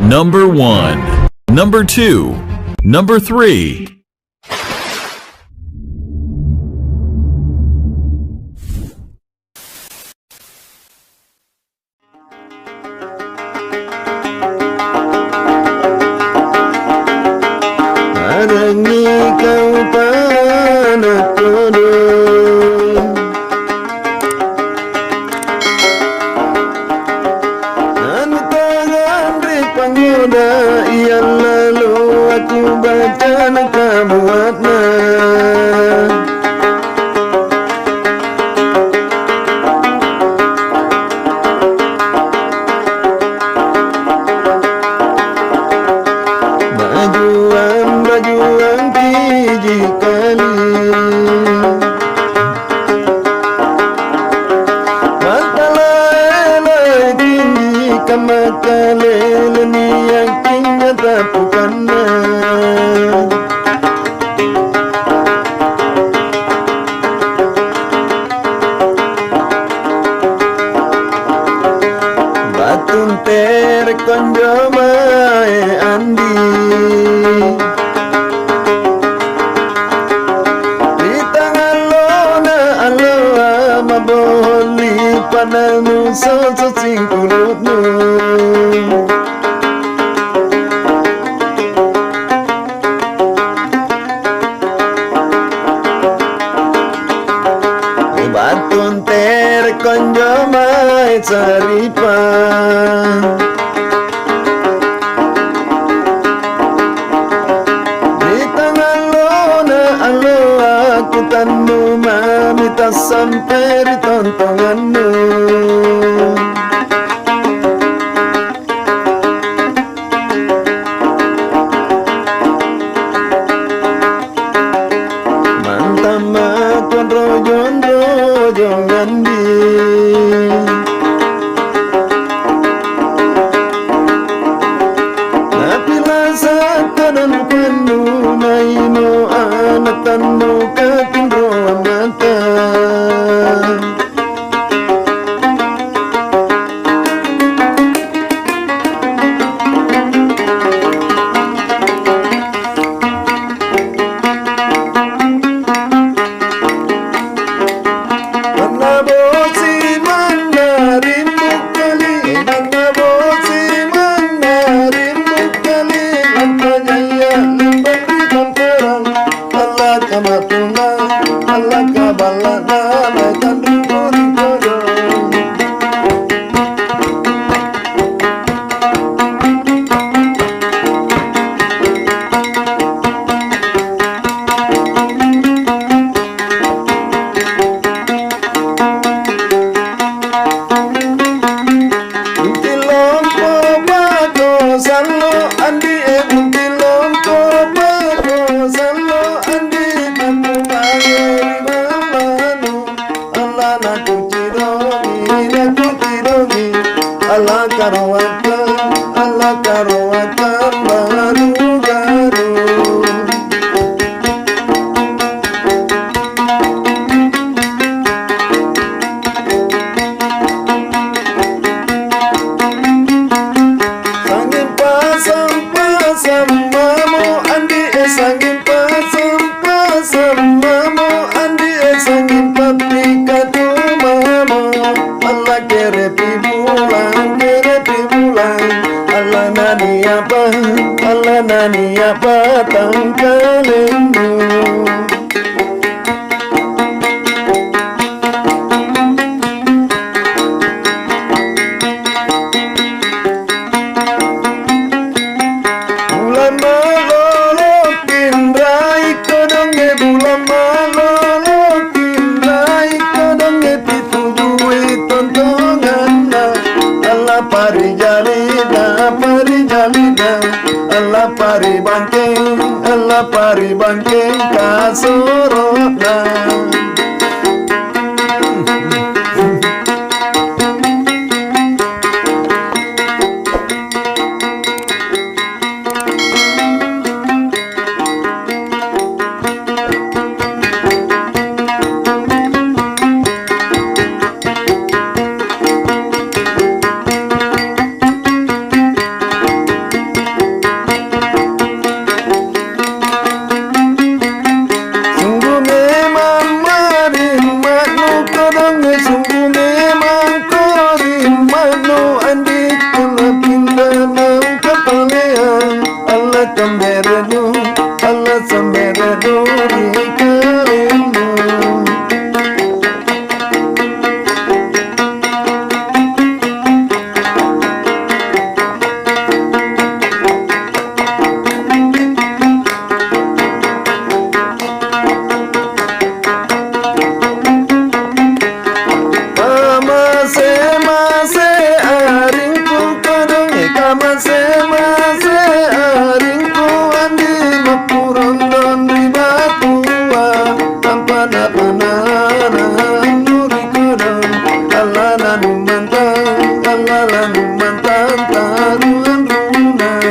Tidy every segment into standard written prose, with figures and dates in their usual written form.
Number 1. Number 2. Number 3. Harangi kau panak kodong, anu tangan ri panggoda, yang lalu aku baca nak kabuatna. Bajuan biji kali, matalai tinggi kamakalele ni yang tinggal tapukanna. Batun ter konjo mae andi, di tangan lona aloha maboli panamu soso singkulutmu. Batun ter konjo mae saripa, di tangan lona aloha aku tanmu mamita sampai di tontonganmu. Mantama tuan rojon andi, napilah sakadan panu naino anak tanu kakindro mata. Allah karawatan baru-baru. Sangin pasam mamo andi sangin pasam mamo andi sangin papi katu mamo. Allah kerepi bulan Allah nani apa tangkalenmu. Bulan malolokin rai kodonge, bulan malolokin rai kodonge, pitujui tontonganna. Allah parijalida Allah pari bangkeng kasorotna. mase-mase aringku andi mapuron don ribatua tanpa napanana nuri kodon alana numantan taruan runan.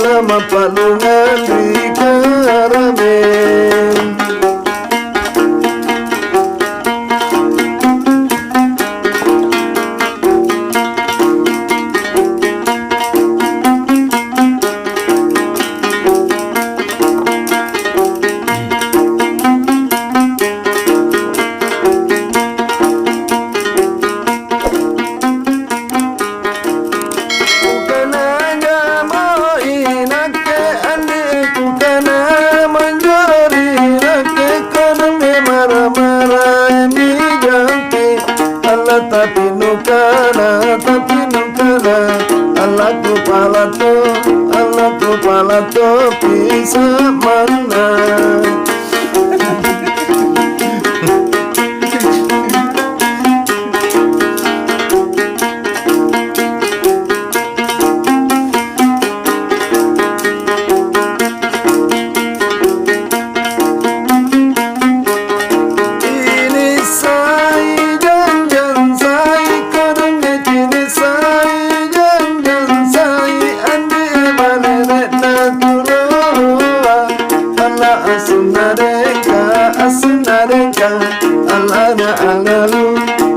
Lama palungan di karamen. Tapi nukana Allah kepala to bisa mana.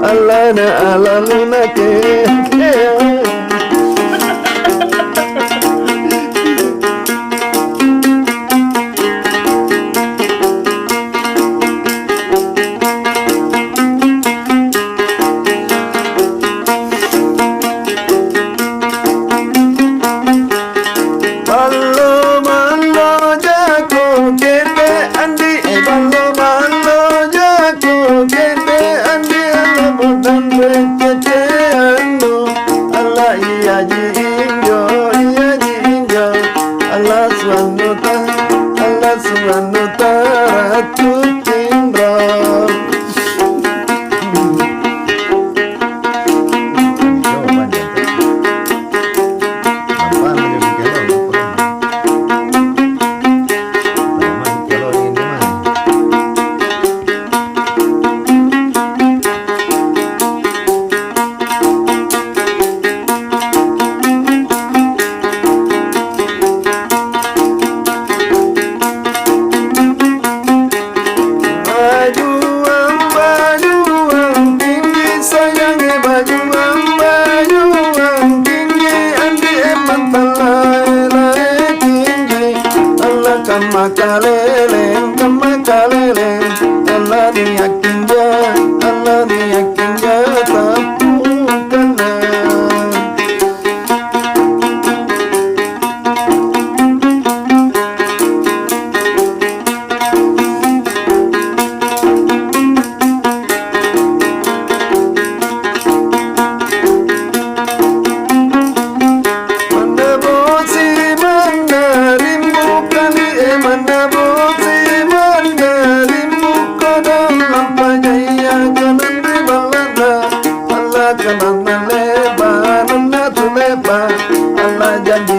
Alana alalu nake. Allah SWT Ratu Indra. Kamakalele, Allah diyakinja tapukana. Allah janji